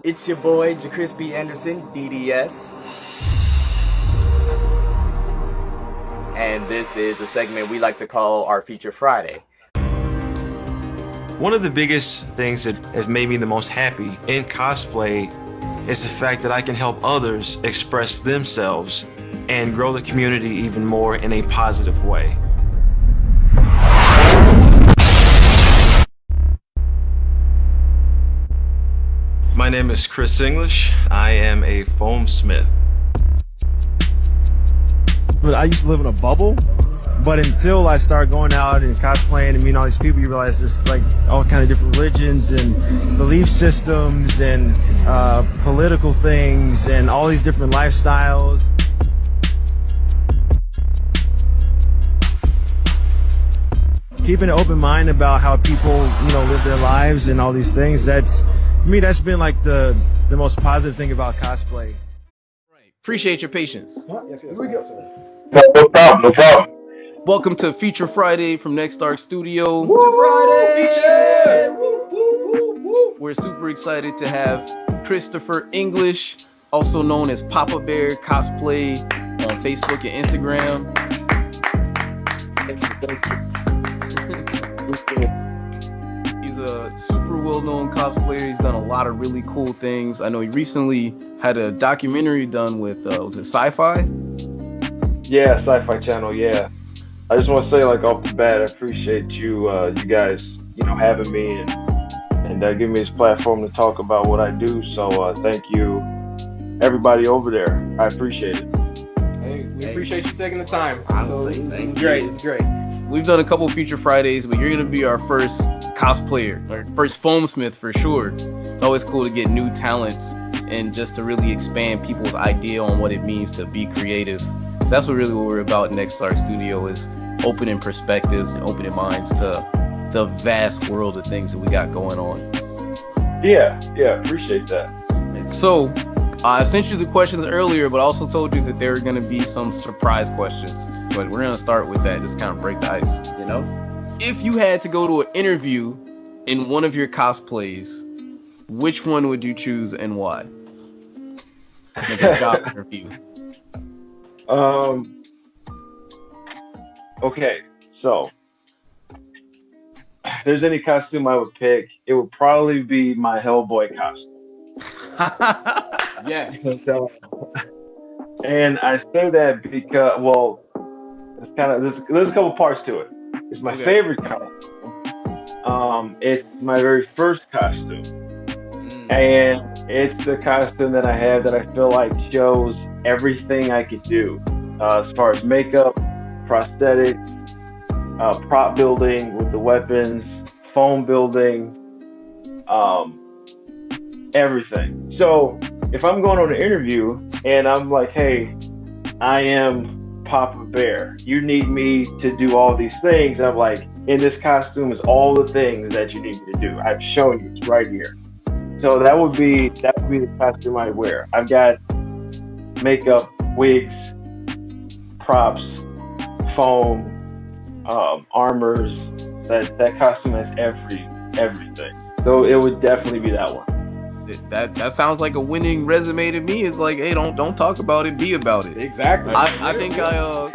It's your boy, JaCrispyDDS. And this is a segment we like to call our Feature Friday. One of the biggest things that has made me the most happy in cosplay is the fact that I can help others express themselves and grow the community even more in a positive way. My name is Chris English. I am a FOAMSMITH. I used to live in a bubble, but until I started going out and cosplaying and meeting all these people, you realize there's like all kind of different religions and belief systems and political things and all these different lifestyles. Keeping an open mind about how people, live their lives and all these things, for me, that's been like the most positive thing about cosplay. Right. Appreciate your patience. Yes, we go, sir. No problem, no problem. Welcome to Feature Friday from Next Arc Studio. Feature Friday! Feature! We're super excited to have Christopher English, also known as Papabear Cosplay on Facebook and Instagram. He's a super well-known cosplayer. He's done a lot of really cool things. I know he recently had a documentary done with, was it Sci-Fi? Yeah, Sci-Fi Channel, yeah. I just want to say, like, off the bat, I appreciate you guys, having me and giving me this platform to talk about what I do. So thank you, everybody over there. I appreciate it. Hey, we appreciate you taking the time. Honestly, It's great. It's great. We've done a couple Feature Fridays, but you're going to be our first cosplayer, or first FOAMSMITH for sure. It's always cool to get new talents and just to really expand people's idea on what it means to be creative. So that's what we're about in Next Arc Studio, is opening perspectives and opening minds to the vast world of things that we got going on. Yeah, appreciate that. So, I sent you the questions earlier, but I also told you that there are going to be some surprise questions. But we're going to start with that, just kind of break the ice. If you had to go to an interview in one of your cosplays, which one would you choose and why? Like a job interview. Okay, so if there's any costume I would pick, it would probably be my Hellboy costume. Yes. And I say that because, well, it's kind of there's a couple parts to it. It's my favorite costume. It's my very first costume, and it's the costume that I have that I feel like shows everything I could do, as far as makeup, prosthetics, prop building with the weapons, foam building, everything. So if I'm going on an interview and I'm like, hey, I am Papabear, you need me to do all these things, and I'm like, in this costume is all the things that you need me to do. I've shown you, it's right here. So that would be the costume I wear. I've got makeup, wigs, props, foam, armors. That costume has everything. So it would definitely be that one. That sounds like a winning resume to me. It's like, hey, don't talk about it, be about it. Exactly. I think I'll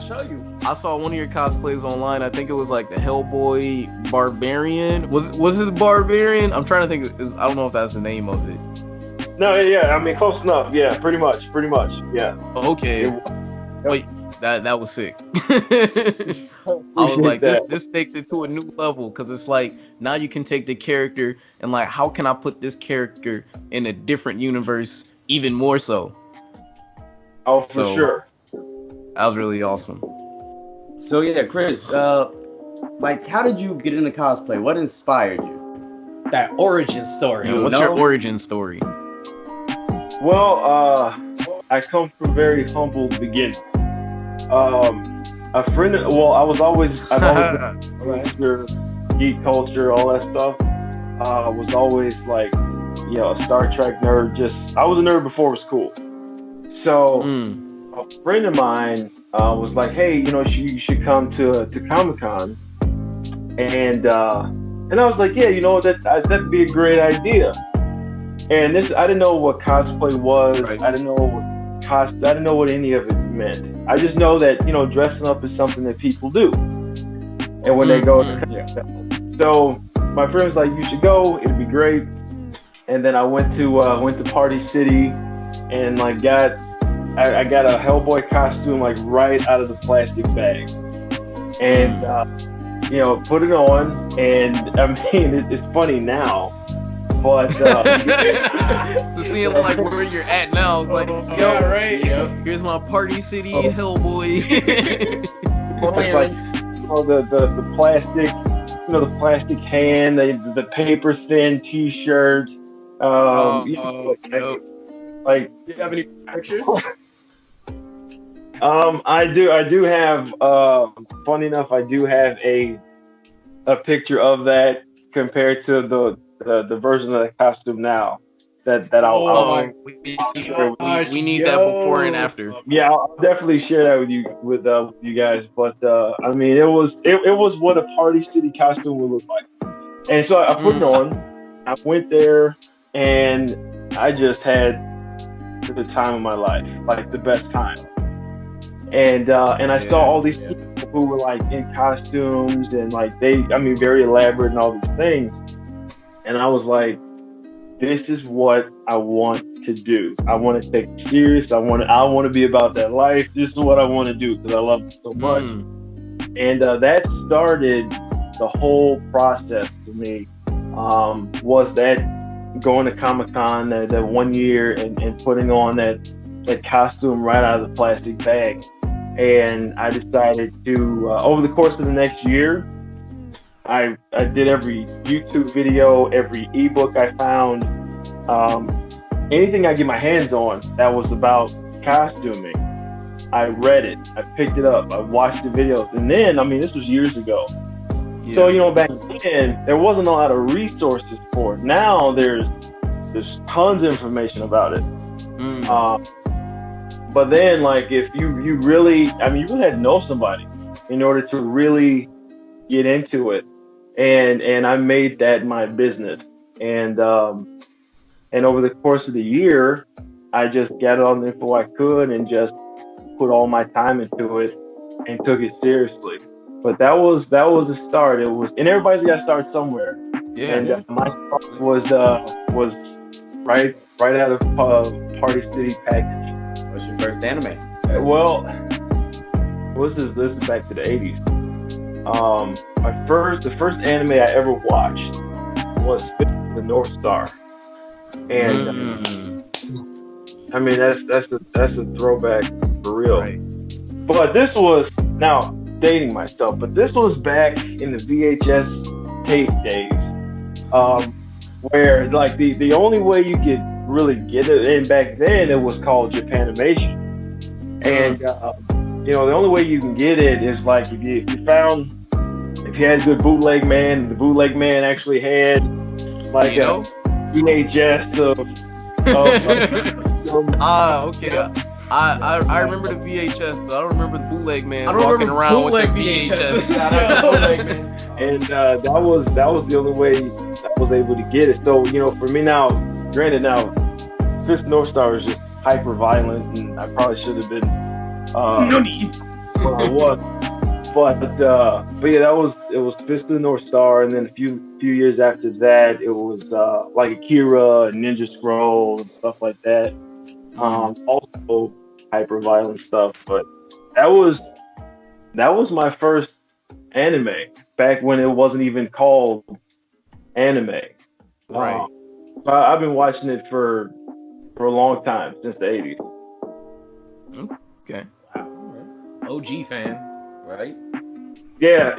show you. I saw one of your cosplays online. I think it was like the Hellboy Barbarian. Was it the Barbarian? I'm trying to think. I don't know if that's the name of it. No, yeah. I mean, close enough. Yeah, pretty much. Yeah. Okay. Wait, that was sick. I was like, this takes it to a new level, because it's like now you can take the character and like, how can I put this character in a different universe even more so? Oh, for sure. That was really awesome. So yeah, Chris, how did you get into cosplay? What inspired you? That origin story. What's your origin story? Well, I come from very humble beginnings. I've always culture, geek culture, all that stuff. Was always like, a Star Trek nerd. I was a nerd before it was cool. So a friend of mine was like, hey, you should come to Comic-Con, and I was like, yeah, that'd be a great idea. And this, I didn't know what cosplay was. Right. I didn't know I didn't know what any of it meant. I just know that, you know, dressing up is something that people do. And when they go, so my friend was like, "You should go. It'd be great." And then I went to Party City, and like I got a Hellboy costume like right out of the plastic bag, and you know, put it on, and I mean it's funny now, but to see like where you're at now, it's like, yo, right. here's my Party City Hellboy. it's like, you know, the plastic, you know, the plastic hand, the paper thin T-shirt. You know, like, Do you have any pictures? I do have, funny enough, I do have a picture of that compared to the version of the costume now. That I'll we need that before and after. yeah, I'll definitely share that with you guys. But I mean, it was what a Party City costume would look like. And so I put it on. I went there, and I just had the time of my life, like the best time. And I saw all these people who were like in costumes and like very elaborate and all these things. And I was like, this is what I want to do. I want to take it serious. I want to be about that life. This is what I want to do because I love it so much. And that started the whole process for me. Was that going to Comic-Con that 1 year and putting on that costume right out of the plastic bag. And I decided to, over the course of the next year, I did every YouTube video, every ebook I found, anything I get my hands on that was about costuming. I read it, I picked it up, I watched the videos, and then, I mean, this was years ago. Yeah. So, you know, back then, there wasn't a lot of resources for it. Now, there's tons of information about it. But then, like, if you really had to know somebody in order to really get into it. And I made that my business. And over the course of the year, I just gathered all the info I could and just put all my time into it and took it seriously. But that was the start. It was, and everybody's got to start somewhere. Yeah. And my start was right out of Party City package. What's your first anime? Well, this is back to the 80s. The first anime I ever watched was Fist of the North Star, and I mean that's a throwback for real. Right. But this was, now dating myself, but this was back in the VHS tape days, where like the only way you could really get it, and back then it was called Japanimation, and you know, the only way you can get it is like if you had a good bootleg man, the bootleg man actually had like a VHS of okay. I remember the VHS, but I don't remember the bootleg man walking around with the VHS. And that was the only way I was able to get it. So, you know, for me now, granted now, Fist North Star is just hyper violent, and I probably should have been no need where I was. But yeah, it was Fist of the North Star, and then a few years after that, it was like Akira and Ninja Scroll and stuff like that. Also hyper violent stuff, but that was my first anime back when it wasn't even called anime. Right. I've been watching it for a long time, since the 80s. Okay. OG fan, right? Yeah.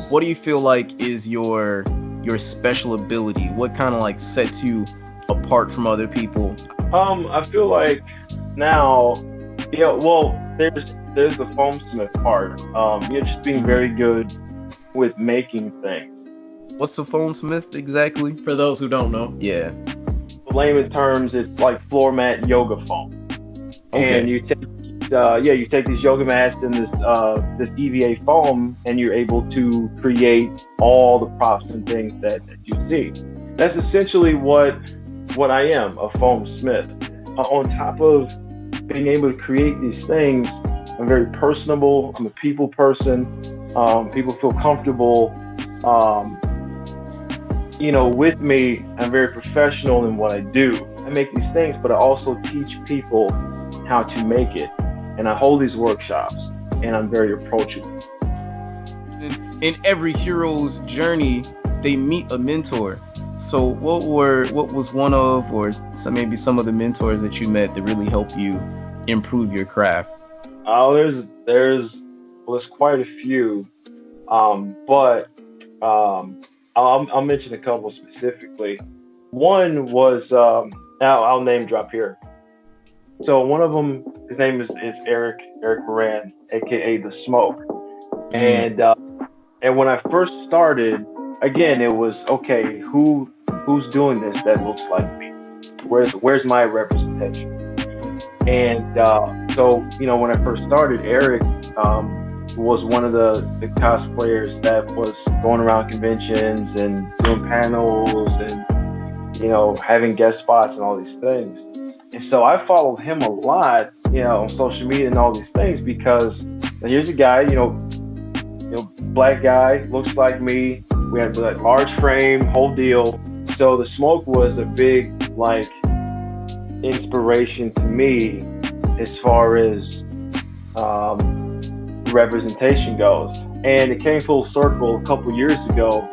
What do you feel like is your special ability? What kind of like sets you apart from other people? I feel like now, well, there's the FOAMSMITH part. You're just being very good with making things. What's the FOAMSMITH exactly? For those who don't know. Yeah. In layman's terms, it's like floor mat yoga foam. Okay. And you take these yoga mats and this EVA foam, and you're able to create all the props and things that you see. That's essentially what what I am, a foamsmith. On top of being able to create these things, I'm very personable. I'm a people person. People feel comfortable, with me. I'm very professional in what I do. I make these things, but I also teach people how to make it. And I hold these workshops, and I'm very approachable. In every hero's journey, they meet a mentor. So what was one of, or maybe some of the mentors that you met that really helped you improve your craft? There's quite a few, but I'll mention a couple specifically. One was I'll name drop here. So one of them, his name is Eric Moran, aka The Smoke, and when I first started, again, it was okay. Who's doing this that looks like me? Where's my representation? And so when I first started, Eric was one of the cosplayers that was going around conventions and doing panels and having guest spots and all these things. And so I followed him a lot, on social media and all these things, because here's a guy, black guy, looks like me. We had that large frame, whole deal. So The Smoke was a big inspiration to me as far as representation goes. And it came full circle a couple years ago.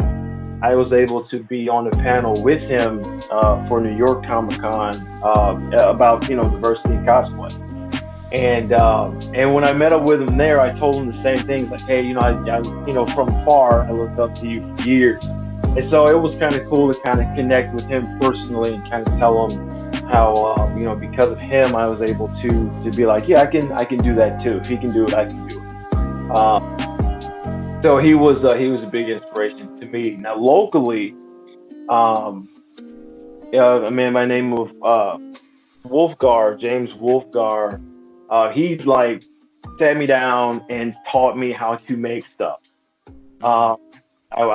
I was able to be on a panel with him for New York Comic-Con about diversity in cosplay. And when I met up with him there, I told him the same things, like, hey, I from afar, I looked up to you for years. And so it was kind of cool to kind of connect with him personally and kind of tell him how because of him, I was able to be like, yeah, I can do that too. If he can do it, I can do it. So he was a big inspiration to me. Now locally, a man by the name of Wolfgar, James Wolfgar, he sat me down and taught me how to make stuff. I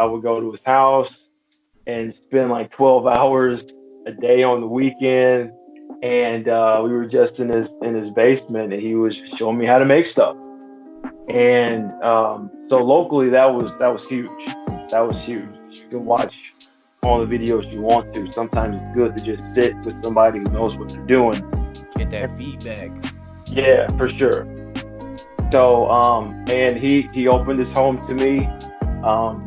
would go to his house and spend 12 hours a day on the weekend, and we were just in his basement, and he was showing me how to make stuff. And so locally, that was huge. That was huge. You can watch all the videos you want to. Sometimes it's good to just sit with somebody who knows what they're doing. Get that feedback. Yeah, for sure. So and he opened his home to me.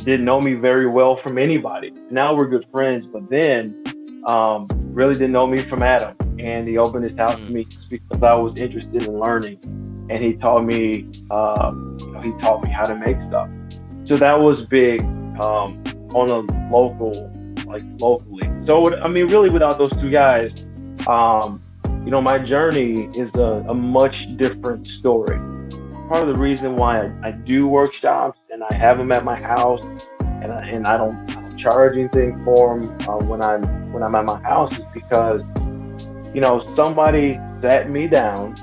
Didn't know me very well from anybody. Now we're good friends, but then really didn't know me from Adam. And he opened his house to me just because I was interested in learning. And he taught me how to make stuff. So that was big on a locally. So really, without those two guys, my journey is a much different story. Part of the reason why I do workshops and I have them at my house, and I don't charge anything for them when I'm at my house, is because somebody sat me down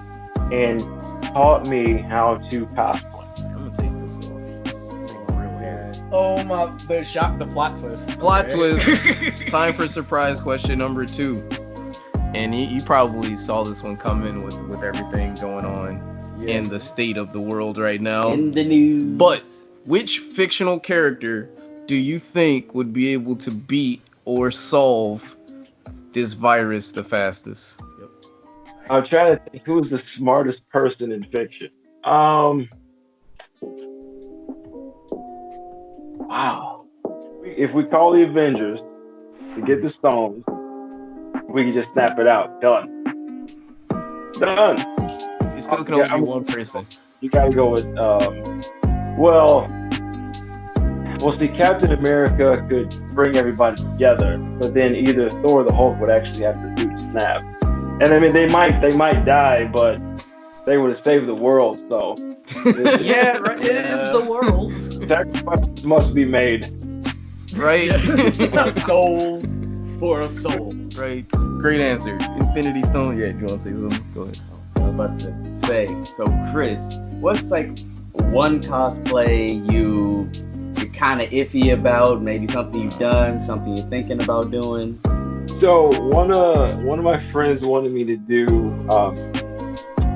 and taught me how to cosplay. I'm gonna take this off. Oh my! The plot twist. Plot twist. Time for surprise question number 2. And you probably saw this one coming with everything going on in the state of the world right now. In the news. But which fictional character do you think would be able to beat or solve this virus the fastest? I'm trying to think who's the smartest person in fiction. Wow. If we call the Avengers to get the stones, we can just snap it out. Done. You still can only be one person. You gotta go with see, Captain America could bring everybody together, but then either Thor or the Hulk would actually have to do the snap. And they might die, but they would have saved the world. So Yeah, right. It is the world. Sacrifices must be made. Right? A soul for a soul. Right. Great answer. Infinity Stone. Yeah, do you want to say something? Go ahead. I was about to say. So, Chris, what's one cosplay you're kind of iffy about? Maybe something you've done, something you're thinking about doing? So one of my friends wanted me to do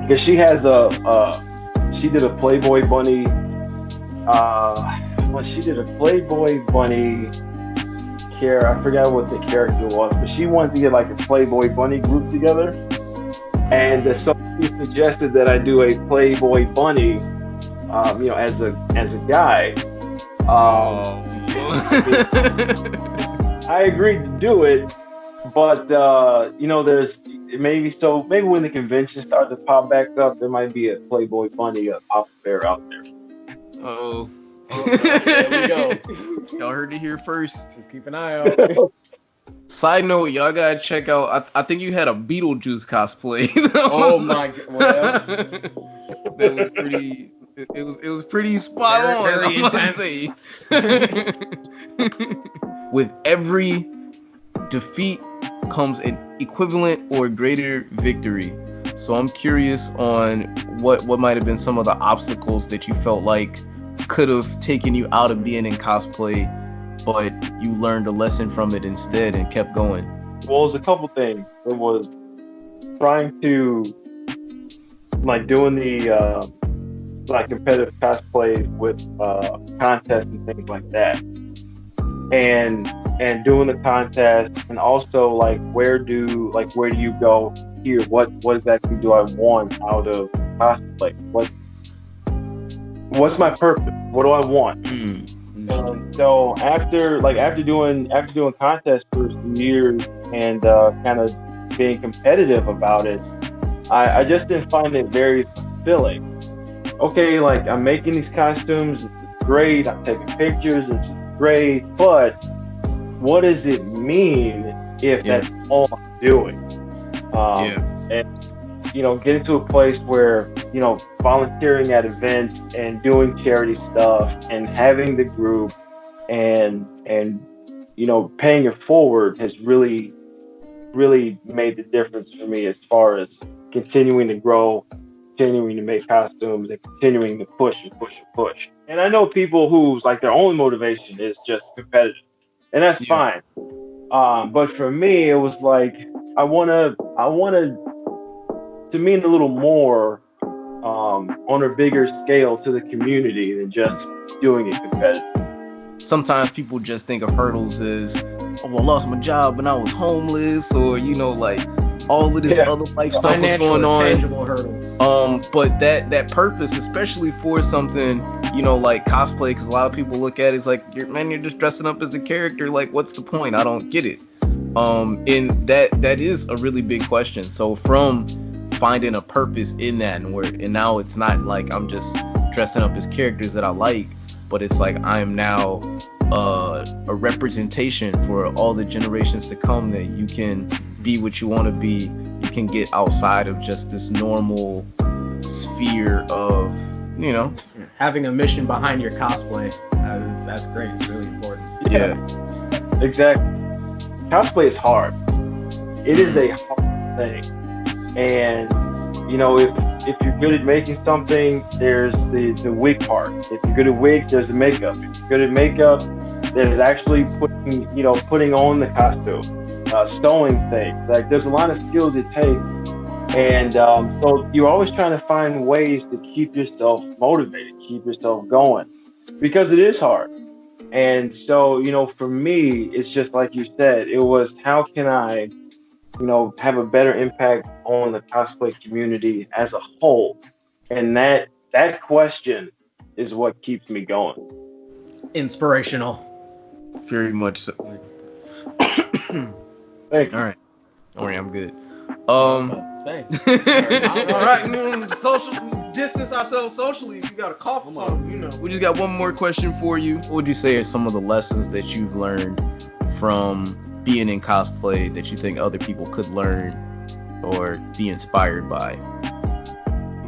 because she has she did a Playboy bunny. Well, she did a Playboy bunny I forgot what the character was, but she wanted to get like a Playboy bunny group together, and so she suggested that I do a Playboy bunny, as a guy. I agreed to do it, but there's maybe when the convention starts to pop back up, there might be a Playboy bunny, a Papabear out there. Oh, there we go. Y'all heard it here first. So keep an eye out. Side note, y'all gotta check out. I think you had a Beetlejuice cosplay. Oh my god! Well, that was pretty. It was pretty spot on. Very I must say. With every defeat comes an equivalent or greater victory. So I'm curious on what might have been some of the obstacles that you felt like could have taken you out of being in cosplay, but you learned a lesson from it instead and kept going. Well, it was a couple things. It was trying to doing the competitive cosplays with contests and things like that, and doing the contest, and also where do you go here? What exactly do I want out of cosplay? What's my purpose? What do I want? So after doing contests for some years and kind of being competitive about it, I just didn't find it very fulfilling. Okay, I'm making these costumes, it's great, I'm taking pictures, it's great, but what does it mean if that's all I'm doing? And getting to a place where volunteering at events and doing charity stuff and having the group and paying it forward has really made the difference for me as far as continuing to grow, continuing to make costumes, and continuing to push and push and push. And I know people whose their only motivation is just competitive, and that's fine. But for me, it was I wanna to mean a little more on a bigger scale to the community than just doing it competitive. Sometimes people just think of hurdles as, I lost my job when I was homeless, or all of this other life stuff was going on. Tangible hurdles. But that purpose, especially for something like cosplay, because a lot of people look at it as you're just dressing up as a character. What's the point? I don't get it. And that is a really big question. So from finding a purpose in that, and now it's not I'm just dressing up as characters that I like, but it's I am now a representation for all the generations to come, that you can be what you want to be. You can get outside of just this normal sphere of having a mission behind your cosplay. That's great. It's really important. Yeah, exactly. Cosplay is hard. It is a hard thing. And if you're good at making something, there's the wig part. If you're good at wigs, there's the makeup. If you're good at makeup, there's actually putting on the costume, sewing things. There's a lot of skills it takes, and so you're always trying to find ways to keep yourself motivated, keep yourself going, because it is hard. And so for me, it's just like you said, it was how can I have a better impact on the cosplay community as a whole, and that question is what keeps me going. Inspirational. Very much so. Thank you. All right, don't worry, I'm good. Thanks. All right, social distance ourselves socially. If you got a cough or something, We just got one more question for you. What would you say are some of the lessons that you've learned from being in cosplay that you think other people could learn or be inspired by?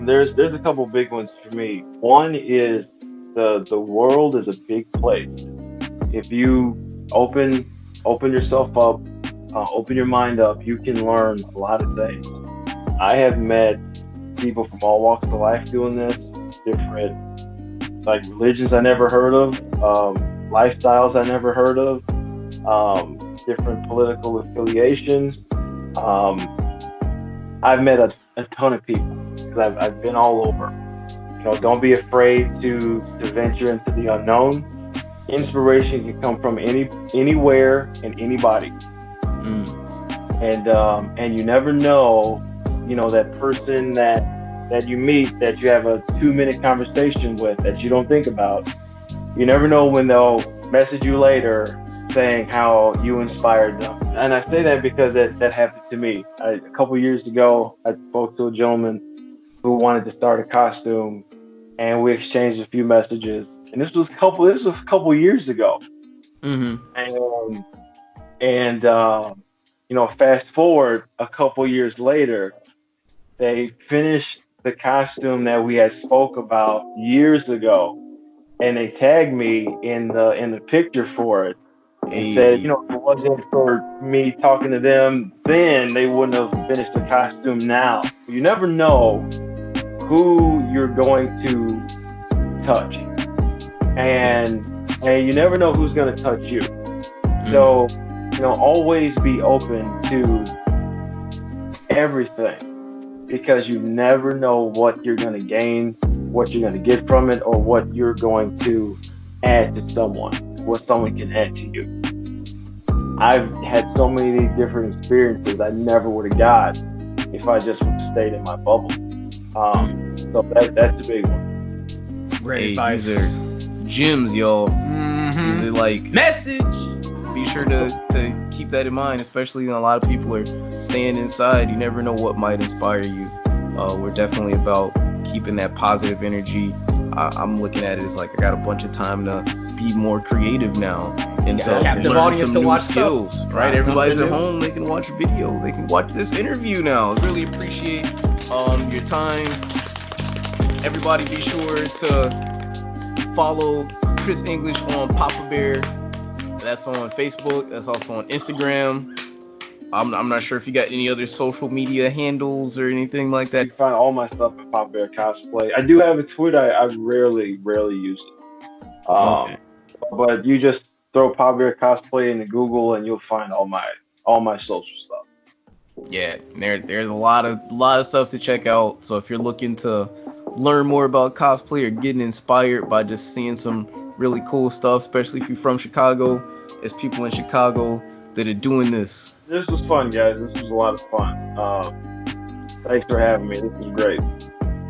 There's a couple big ones for me. One is the world is a big place. If you open yourself up, open your mind up, you can learn a lot of things. I have met people from all walks of life doing this, different religions I never heard of, lifestyles I never heard of. different political affiliations. I've met a ton of people because I've been all over. You know, don't be afraid to venture into the unknown. Inspiration can come from anywhere and anybody. And you never know, you know, that person that you meet, that you have a 2-minute conversation with, that you don't think about. You never know when they'll message you later saying how you inspired them. And I say that because that happened to me. A couple years ago, I spoke to a gentleman who wanted to start a costume, and we exchanged a few messages. And this was a couple years ago. And you know, fast forward a couple years later, they finished the costume that we had spoke about years ago, and they tagged me in the picture for it. And said, you know, if it wasn't for me talking to them then, they wouldn't have finished the costume now. You never know who you're going to touch, and you never know who's going to touch you. So, you know, always be open to everything, because you never know what you're going to gain, what you're going to get from it, or what you're going to add to someone, what someone can add to you. I've had so many different experiences I never would have got if I just would have stayed in my bubble. So that's a big one. Great advice. These are gems, y'all. These are like Message. Be sure to keep that in mind, especially when a lot of people are staying inside. You never know what might inspire you. We're definitely about keeping that positive energy. I'm looking at it as like I got a bunch of time to be more creative now and to captive learn audience some to new watch skills. stuff. Right, Try everybody's at something new. home. They can watch a video. They can watch this interview now. I really appreciate your time. Everybody, be sure to follow Chris English on Papabear. That's on Facebook. That's also on Instagram. I'm not sure if you got any other social media handles or anything like that. You can find all my stuff at Papabear Cosplay. I do have a Twitter. I rarely use it. Okay. But you just throw Papabear Cosplay into Google and you'll find all my social stuff. Yeah, there's a lot of stuff to check out. So if you're looking to learn more about cosplay or getting inspired by just seeing some really cool stuff, especially if you're from Chicago, there's people in Chicago that are doing this. This was fun, guys. This was a lot of fun. Thanks for having me. This was great.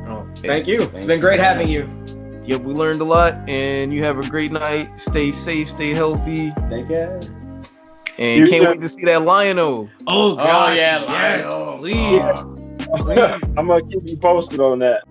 Oh, thank you. It's been great having you. Yep, we learned a lot, and you have a great night. Stay safe, stay healthy, Take care. and You can't too. wait to see that Lion-O. Oh gosh, yeah, yes, Lion-O. please. I'm gonna keep you posted on that.